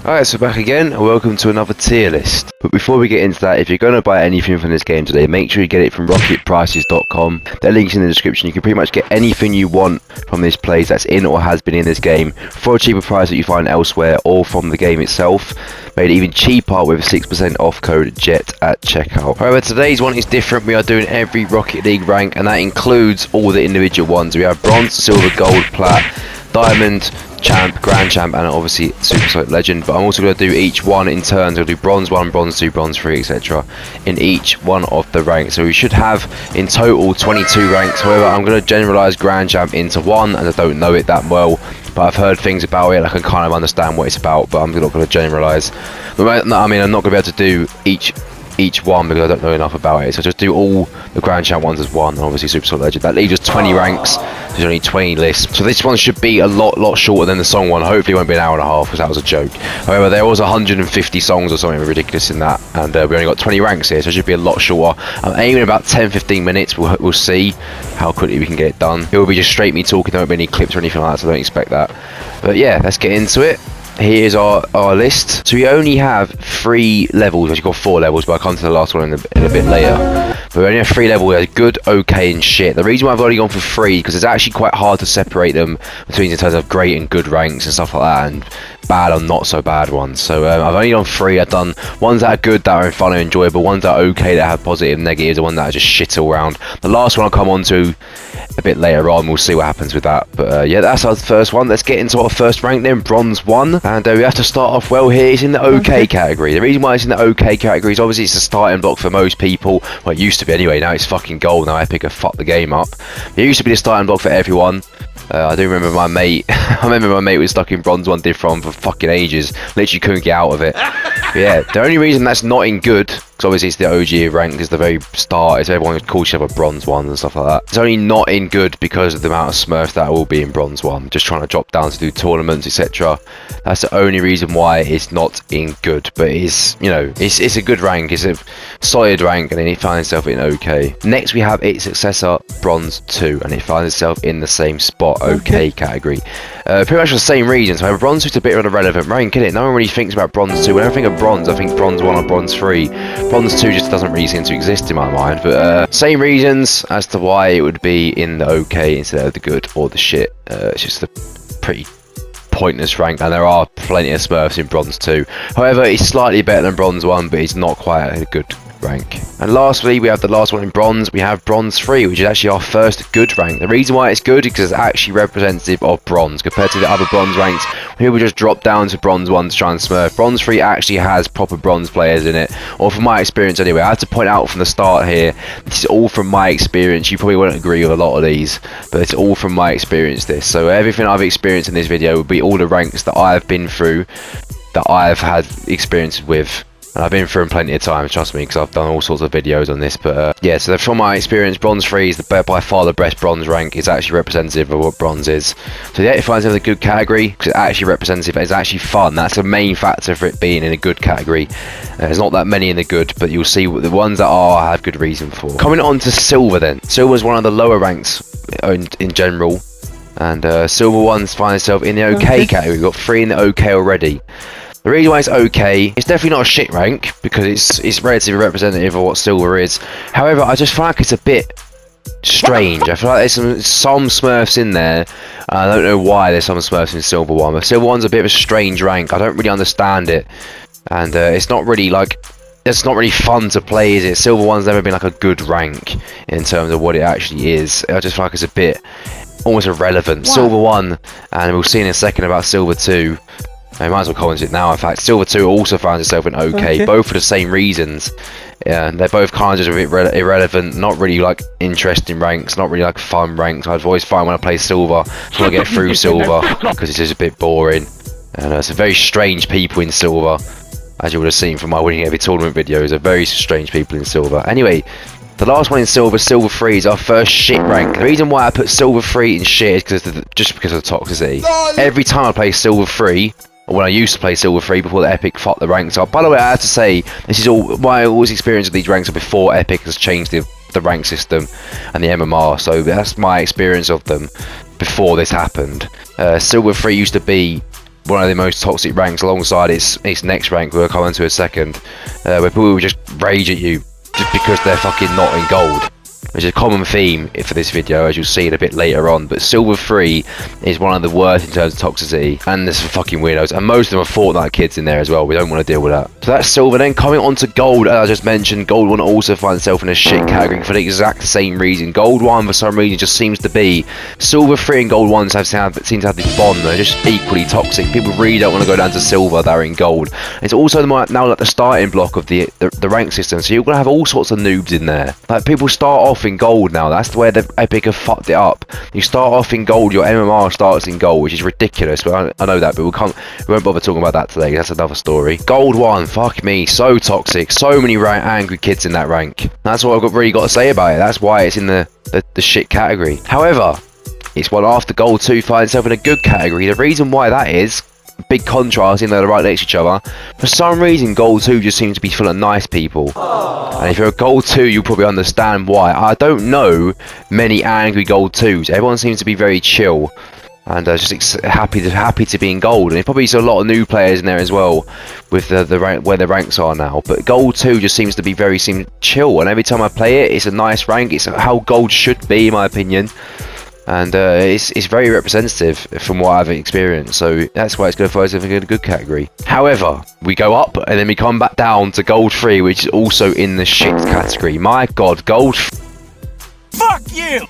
Alright, so back again, and welcome to another tier list. But before we get into that, if you're going to buy anything from this game today, make sure you get it from rocketprices.com. Their link's in the description. You can pretty much get anything you want from this place that's in or has been in this game for a cheaper price that you find elsewhere or from the game itself. Made it even cheaper with a 6% off code JET at checkout. However, today's one is different. We are doing every Rocket League rank, and that includes all the individual ones. We have Bronze, Silver, Gold, Plat, Diamond, Champ, Grand Champ, and obviously Super Soap Legend. But I'm also going to do each one in turns. I'll do Bronze 1, Bronze 2, Bronze 3, etc. in each one of the ranks. So we should have in total 22 ranks. However, I'm going to generalise Grand Champ into one, and I don't know it that well, but I've heard things about it. I can kind of understand what it's about, but I'm not going to generalise. I mean, I'm not going to be able to do each one because I don't know enough about it. So just do all the Grand Champ ones as one, and obviously Super Soap Legend. That leaves us 20 ranks. There's only 20 lists. So this one should be a lot shorter than the song one. Hopefully it won't be an hour and a half because that was a joke. However, there was 150 songs or something ridiculous in that, and we only got 20 ranks here, so it should be a lot shorter. I'm aiming about 10-15 minutes. We'll see how quickly we can get it done. It will be just straight me talking. There won't be any clips or anything like that, so don't expect that. But yeah, let's get into it. Here's our list. So we only have 3 levels. Actually got 4 levels, but I'll come to the last one in a bit later. But we only have 3 levels. There's good, okay, and shit. The reason why I've only gone for 3 because it's actually quite hard to separate them between in terms of great and good ranks and stuff like that, and bad or not so bad ones. So I've only done 3. I've done ones that are good, that are fun and enjoyable, ones that are okay, that have positive, negatives, and ones that are just shit all around. The last one I'll come on to a bit later on. We'll see what happens with that. But yeah, that's our first one. Let's get into our first rank then, Bronze 1. And we have to start off well here. It's in the okay category. The reason why it's in the okay category is obviously it's a starting block for most people. Well, it used to be anyway. Now it's fucking gold. Now Epic have fucked the game up. It used to be the starting block for everyone. I do remember my mate. I remember my mate was stuck in Bronze 1 div for fucking ages. Literally couldn't get out of it. But yeah, the only reason that's not in good, because obviously it's the OG rank, is the very start. It's everyone calls each other Bronze 1 and stuff like that. It's only not in good because of the amount of Smurfs that will be in Bronze 1. Just trying to drop down to do tournaments, etc. That's the only reason why it's not in good. But it's, you know, it's a good rank. It's a solid rank, and then it finds itself in okay. Next we have its successor, Bronze 2, and it finds itself in the same spot, okay category. Pretty much for the same reasons. However, Bronze 2 is a bit of an irrelevant rank, isn't it? No one really thinks about Bronze 2. When I think of Bronze, I think Bronze 1 or Bronze 3. Bronze 2 just doesn't really seem to exist in my mind. But same reasons as to why it would be in the okay instead of the good or the shit. It's just a pretty pointless rank, and there are plenty of Smurfs in Bronze 2. However, it's slightly better than Bronze 1, but it's not quite a good rank. And lastly, we have the last one in Bronze. We have Bronze 3, which is actually our first good rank. The reason why it's good is because it's actually representative of Bronze compared to the other Bronze ranks. People just drop down to Bronze 1 to try and Smurf. Bronze 3 actually has proper Bronze players in it, or from my experience anyway. I have to point out from the start here, this is all from my experience. You probably won't agree with a lot of these, but it's all from my experience, this. So everything I've experienced in this video will be all the ranks that I've been through, that I've had experiences with. And I've been through them plenty of times, trust me, because I've done all sorts of videos on this. But yeah, so from my experience, Bronze 3 is by far the best Bronze rank. It's actually representative of what Bronze is. So yeah, it finds it in a good category because it's actually representative. It's actually fun. That's the main factor for it being in a good category. There's not that many in the good, but you'll see the ones that are, I have good reason for. Coming on to Silver then. Silver is one of the lower ranks in general. And Silver 1 finds itself in the okay category. We've got 3 in the okay already. The reason why it's okay, it's definitely not a shit rank because it's relatively representative of what Silver is. However, I just feel like it's a bit strange. I feel like there's some Smurfs in there. I don't know why there's some Smurfs in Silver 1, but Silver 1's a bit of a strange rank. I don't really understand it, and it's not really fun to play, is it? Silver 1's never been like a good rank in terms of what it actually is. I just feel like it's a bit almost irrelevant. Wow. Silver 1, and we'll see in a second about Silver 2. I might as well comment it now. In fact, Silver 2 also finds itself in okay, both for the same reasons. Yeah, they're both kind of just a bit irrelevant, not really like interesting ranks, not really like fun ranks. I've always find when I play Silver, I want to get through Silver because it's just a bit boring. And some very strange people in Silver, as you would have seen from my winning every tournament videos. Are very strange people in Silver. Anyway, the last one in Silver, Silver 3, is our first shit rank. The reason why I put Silver 3 in shit is just because of the toxicity. Every time I play Silver 3, or when I used to play Silver 3 before the Epic fucked the ranks up. By the way, I have to say, this is all my always experience of these ranks are before Epic has changed the rank system and the MMR. So that's my experience of them before this happened. Silver 3 used to be one of the most toxic ranks alongside its next rank we'll come into a second, where people will just rage at you just because they're fucking not in gold. Which is a common theme for this video, as you'll see it a bit later on. But Silver 3 is one of the worst in terms of toxicity, and there's some fucking weirdos, and most of them are Fortnite kids in there as well. We don't want to deal with that. So that's Silver. Then coming on to Gold, as I just mentioned, Gold 1 also finds itself in a shit category for the exact same reason. Gold 1 for some reason just seems to be Silver 3 and Gold 1 seem to have this bond. They're just equally toxic. People really don't want to go down to Silver that are in Gold. It's also now like the starting block of the rank system, so you're gonna have all sorts of noobs in there. Like people start off in Gold now. That's where the Epic have fucked it up. You start off in Gold, your MMR starts in Gold, which is ridiculous. But I know that, but we won't bother talking about that today. That's another story. Gold 1, fuck me, so toxic. So many angry kids in that rank. That's what I've really got to say about it. That's why it's in the shit category. However, it's one after Gold 2 finds itself in a good category. The reason why that is, big contrast, in they're right next to each other. For some reason, Gold 2 just seems to be full of nice people. And if you're a Gold 2, you'll probably understand why. I don't know many angry Gold 2s. Everyone seems to be very chill and just happy to be in Gold. And there's probably a lot of new players in there as well, with the rank where the ranks are now. But Gold 2 just seems to be very chill. And every time I play it, it's a nice rank. It's how Gold should be, in my opinion. And it's very representative from what I've experienced, so that's why it's going to find itself in a good category. However, we go up and then we come back down to Gold 3, which is also in the shit category. My god, Gold. Fuck you!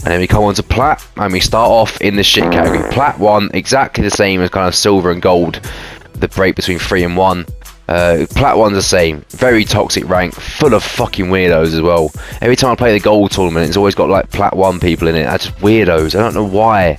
And then we come on to Plat, and we start off in the shit category. Plat 1, exactly the same as kind of Silver and Gold, the break between 3 and 1. Plat 1's the same, very toxic rank, full of fucking weirdos as well. Every time I play the Gold tournament, it's always got like Plat 1 people in it. That's just weirdos, I don't know why.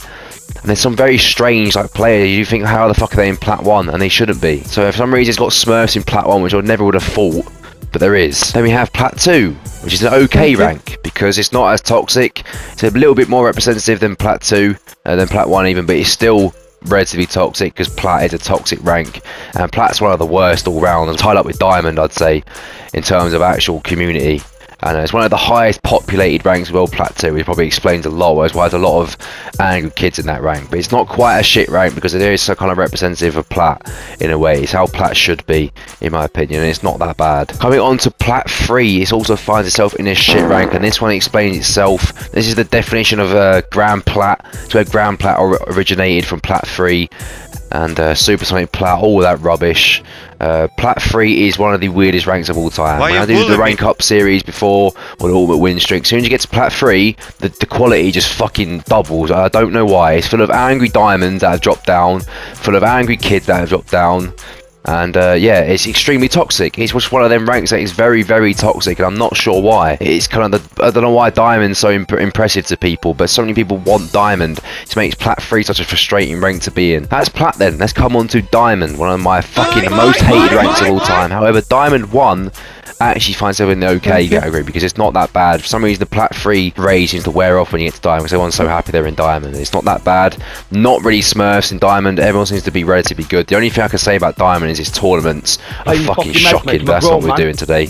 And there's some very strange like players, you think, how the fuck are they in Plat 1? And they shouldn't be. So for some reason it's got Smurfs in Plat 1, which I never would have thought, but there is. Then we have Plat 2, which is an okay rank, because it's not as toxic. It's a little bit more representative than Plat 2, than Plat 1 even, but it's still relatively toxic, because Plat is a toxic rank, and Plat's one of the worst all round, and tied up with Diamond, I'd say, in terms of actual community. And it's one of the highest populated ranks of World Plat 2, which probably explains a lot. That's why there's a lot of angry kids in that rank. But it's not quite a shit rank, because it is so kind of representative of Plat in a way. It's how Plat should be, in my opinion, and it's not that bad. Coming on to Plat 3, it also finds itself in a shit rank, and this one explains itself. This is the definition of Grand Plat. It's where Grand Plat originated from Plat 3. And Supersonic Plat, all that rubbish. Plat 3 is one of the weirdest ranks of all time. When I did the rank up series before, or the ultimate win streak, as soon as you get to Plat 3, the quality just fucking doubles. I don't know why. It's full of angry diamonds that have dropped down, full of angry kids that have dropped down. And yeah, it's extremely toxic. It's just one of them ranks that is very, very toxic, and I'm not sure why. It's kind of I don't know why Diamond's so impressive to people, but so many people want Diamond. It makes Plat 3 such a frustrating rank to be in. That's Plat then. Let's come on to Diamond, one of my fucking most hated ranks of all time. However, Diamond 1 actually finds itself in the okay category, because it's not that bad. For some reason, the Plat 3 rage seems to wear off when you get to Diamond, because everyone's so happy they're in Diamond. It's not that bad. Not really Smurfs in Diamond. Everyone seems to be relatively good. The only thing I can say about Diamond is its tournaments are fucking shocking. That's what we're doing today.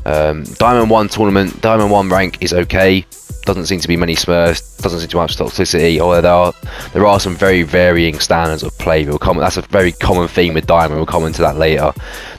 Diamond 1 tournament, Diamond 1 rank is okay. Doesn't seem to be many Smurfs, doesn't seem to much toxicity, although there are some very varying standards of play. That's a very common theme with Diamond, we'll come into that later.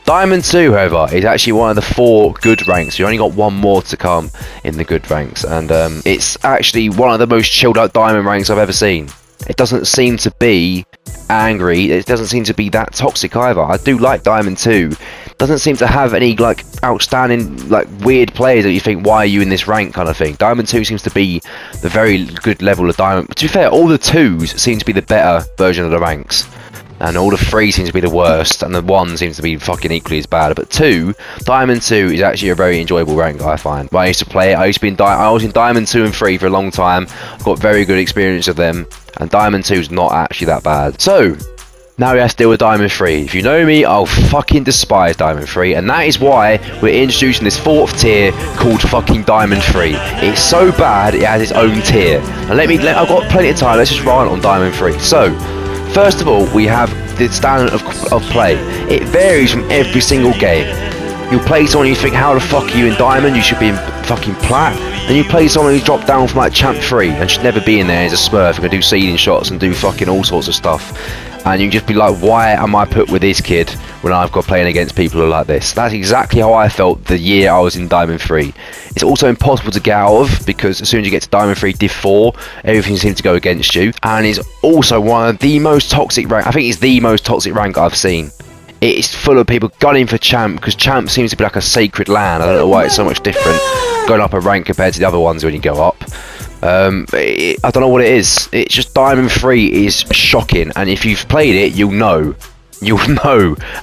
Diamond 2, however, is actually one of the 4 good ranks. You only got one more to come in the good ranks, and it's actually one of the most chilled out Diamond ranks I've ever seen. It doesn't seem to be angry, it doesn't seem to be that toxic either. I do like Diamond 2. Doesn't seem to have any like outstanding like weird players that you think, why are you in this rank kind of thing. Diamond 2 seems to be the very good level of Diamond. But to be fair, all the 2s seem to be the better version of the ranks, and all the 3 seems to be the worst, and the 1 seems to be fucking equally as bad. But Diamond 2 is actually a very enjoyable rank, I find. When I used to play it, I was in Diamond 2 and 3 for a long time. I've got very good experience of them, and Diamond 2 is not actually that bad. So now we have to deal with Diamond 3. If you know me, I'll fucking despise Diamond 3, and that is why we're introducing this 4th tier called fucking Diamond 3. It's so bad, it has its own tier. And I've got plenty of time, let's just run on Diamond 3. So, first of all, we have the standard of play. It varies from every single game. You play someone you think, how the fuck are you in Diamond? You should be in fucking Plat. And you play someone who's dropped down from like Champ 3 and should never be in there as a smurf, and can do seeding shots and do fucking all sorts of stuff. And you just be like, why am I put with this kid when I've got playing against people who are like this? That's exactly how I felt the year I was in Diamond 3. It's also impossible to get out of, because as soon as you get to Diamond 3 Div 4, everything seems to go against you. And it's also one of the most toxic rank. I think it's the most toxic rank I've seen. It's full of people gunning for Champ, because Champ seems to be like a sacred land. I don't know why it's so much different going up a rank compared to the other ones when you go up. I don't know what it is. It's just Diamond 3 is shocking, and if you've played it, you'll know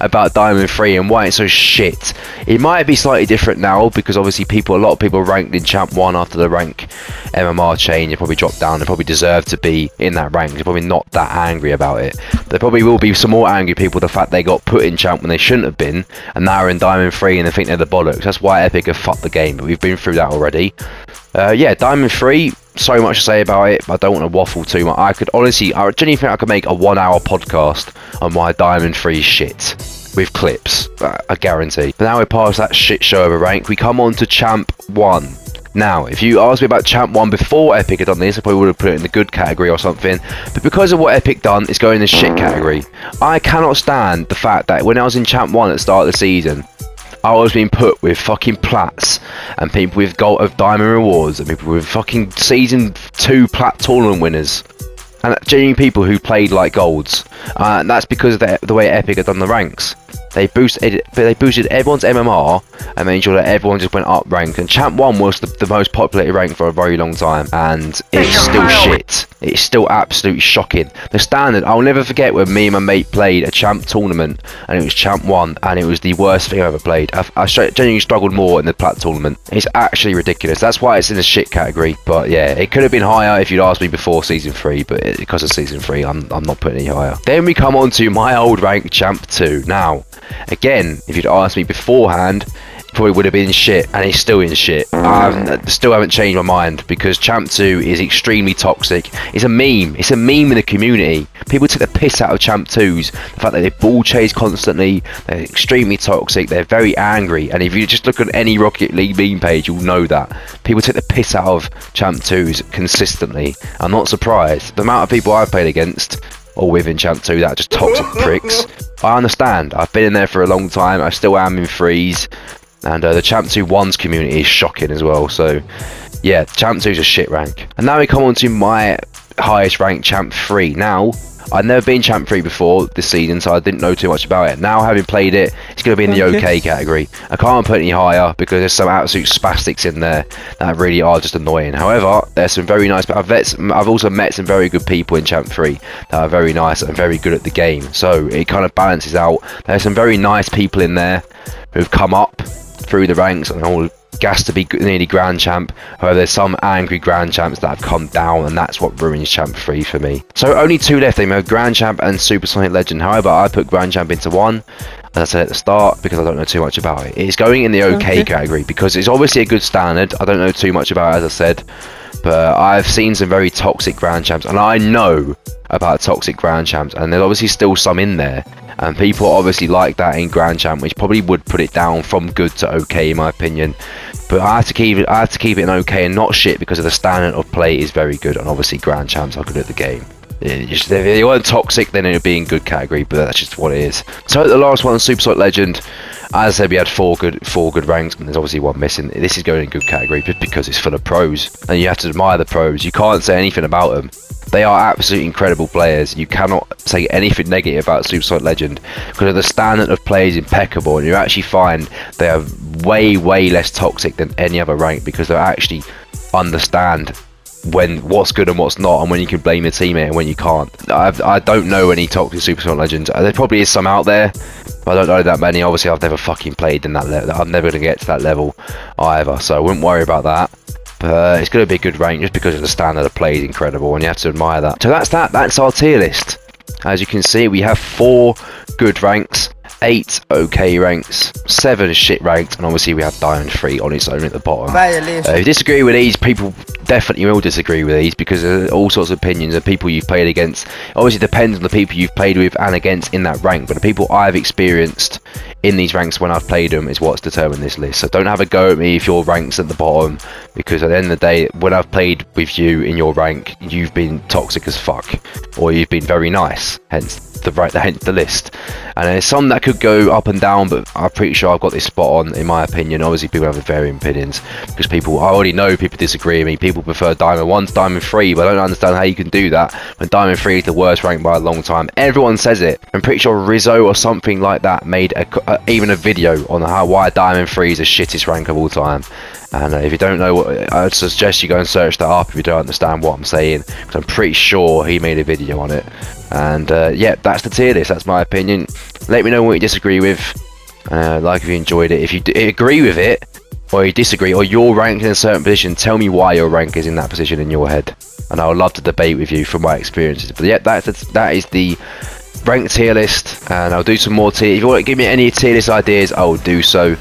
about Diamond 3 and why it's so shit. It might be slightly different now, because obviously a lot of people ranked in Champ 1 after the rank MMR change. They probably dropped down. They probably deserve to be in that rank. They're probably not that angry about it. There probably will be some more angry people the fact they got put in Champ when they shouldn't have been, and now are in Diamond 3 and they think they're the bollocks. That's why Epic have fucked the game, but we've been through that already. Yeah, Diamond 3, so much to say about it, but I don't want to waffle too much. I genuinely think I could make a 1-hour podcast on why Diamond 3 is shit, with clips, I guarantee. But now we're past that shit show of a rank, we come on to Champ 1. Now, if you asked me about Champ 1 before Epic had done this, I probably would have put it in the good category or something, but because of what Epic done, it's going in the shit category. I cannot stand the fact that when I was in Champ 1 at the start of the season, I was being put with fucking Plats and people with gold of diamond rewards and people with fucking season 2 Plat tournament winners, and genuine people who played like golds. And that's because of the way Epic had done the ranks. They boosted everyone's MMR and made sure that everyone just went up rank. And Champ 1 was the most populated rank for a very long time, and it's still shit. It's still absolutely shocking. The standard, I'll never forget when me and my mate played a Champ tournament, and it was Champ 1, and it was the worst thing I ever played. I genuinely struggled more in the Plat tournament. It's actually ridiculous. That's why it's in the shit category. But yeah, it could have been higher if you'd asked me before season 3, but because of season 3, I'm not putting any higher. Then we come on to my old rank, Champ 2. Now, again, if you'd asked me beforehand, it probably would have been shit, and it's still in shit. Still haven't changed my mind, because Champ 2 is extremely toxic. It's a meme. It's a meme in the community. People take the piss out of Champ 2s. The fact that they ball chase constantly, they're extremely toxic, they're very angry, and if you just look at any Rocket League meme page, you'll know that. People take the piss out of Champ 2s consistently. I'm not surprised. The amount of people I've played against or with in Champ 2 that are just toxic pricks. I understand. I've been in there for a long time. I still am in threes. And the Champ 2 1's community is shocking as well. So, yeah, Champ 2 is a shit rank. And now we come on to my highest rank, Champ 3. Now, I'd never been Champ 3 before this season, so I didn't know too much about it. Now, having played it, it's going to be in the okay category. I can't put any higher because there's some absolute spastics in there that really are just annoying. However, there's some very nice, I've also met some very good people in Champ 3 that are very nice and very good at the game. So it kind of balances out. There's some very nice people in there who've come up through the ranks and all gas to be nearly Grand Champ. However, there's some angry Grand Champs that have come down, and that's what ruins Champ 3 for me. So only 2 left. They have Grand Champ and Supersonic Legend. However, I put Grand Champ into 1, as I said at the start, because I don't know too much about it. It's going in the okay category because it's obviously a good standard. I don't know too much about it, as I said, but I've seen some very toxic Grand Champs, and I know about toxic Grand Champs, and there's obviously still some in there. And people obviously like that in Grand Champ, which probably would put it down from good to okay in my opinion. But I have to keep it in okay and not shit, because of the standard of play is very good, and obviously Grand Champs are good at the game. If they weren't toxic, then it would be in good category, but that's just what it is. So the last one, Supersonic Legend. As I said, we had four good ranks, and there's obviously one missing. This is going in good category just because it's full of pros, and you have to admire the pros. You can't say anything about them. They are absolutely incredible players. You cannot say anything negative about Supersonic Legend because of the standard of play is impeccable, and you actually find they are way less toxic than any other rank, because they actually understand what's good and what's not, and when you can blame your teammate and when you can't. I don't know any toxic Supersonic Legends. There probably is some out there, but I don't know that many. Obviously, I've never fucking played in that level. I'm never going to get to that level either, so I wouldn't worry about that. But it's going to be a good rank just because of the standard of play is incredible, and you have to admire that. So that's our tier list. As you can see, we have 4 good ranks, 8 okay ranks, 7 shit ranked, and obviously we have Diamond 3 on its own at the bottom. If you disagree with these, people definitely will disagree with these, because there's all sorts of opinions of people you've played against. Obviously it depends on the people you've played with and against in that rank, but the people I've experienced in these ranks when I've played them is what's determined this list. So don't have a go at me if your rank's at the bottom, because at the end of the day, when I've played with you in your rank, you've been toxic as fuck, or you've been very nice, hence the list. And there's some that could go up and down, but I'm pretty sure I've got this spot on, in my opinion. Obviously people have varying opinions, because I already know people disagree with me. People prefer Diamond 1 to Diamond 3, but I don't understand how you can do that when Diamond 3 is the worst rank by a long time. Everyone says it. I'm pretty sure Rizzo or something like that made even a video on why Diamond 3 is the shittest rank of all time. And if you don't know what, I'd suggest you go and search that up if you don't understand what I'm saying, because I'm pretty sure he made a video on it. And yeah, that's the tier list. That's my opinion. Let me know what you disagree with. Like if you enjoyed it. If you agree with it, or you disagree, or you're ranked in a certain position, tell me why your rank is in that position in your head, and I would love to debate with you from my experiences. But yeah, that is the ranked tier list, and I'll do some more tier. If you want to give me any tier list ideas, I will do so.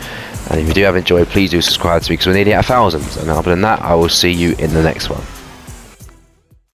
And if you do have enjoyed, please do subscribe to me, because we're nearly at 1,000. And other than that, I will see you in the next one.